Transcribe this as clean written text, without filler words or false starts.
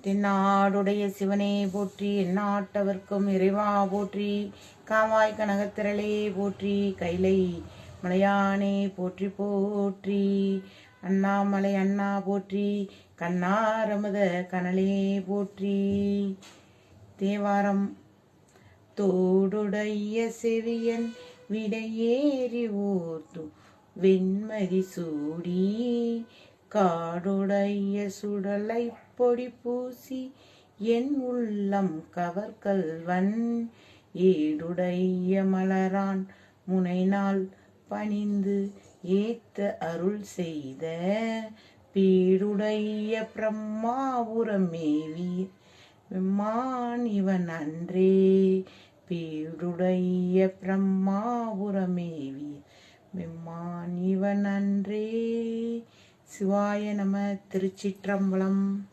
தென்னாடுடைய சிவனே போற்றி, எந்நாட்டவர்க்கும் இறைவா போற்றி, காவாய் கனகத்திரளே போற்றி, கைலை மலையானே போற்றி போற்றி, அண்ணாமலை அண்ணா போற்றி, கண்ணாரமுத கனலே போற்றி. தேவாரம். தோடுடைய செவியன் விடையேறி ஓர்த்து வெண்மதி சூடி, காடுடைய சுடலை பொடி பூசி என் உள்ளம் கவர்கல்வன், ஏடுடைய மலரான் முனைநாள் பணிந்து ஏத்த அருள் செய்த, பீடுடைய பிரம்மாபுரமேவி விம்மான் இவன் அன்றே, பீடுடைய பிரம்மாபுரமேவி விம்மான் இவன் அன்றே. சிவாய நம. திருச்சிற்றம்பலம்.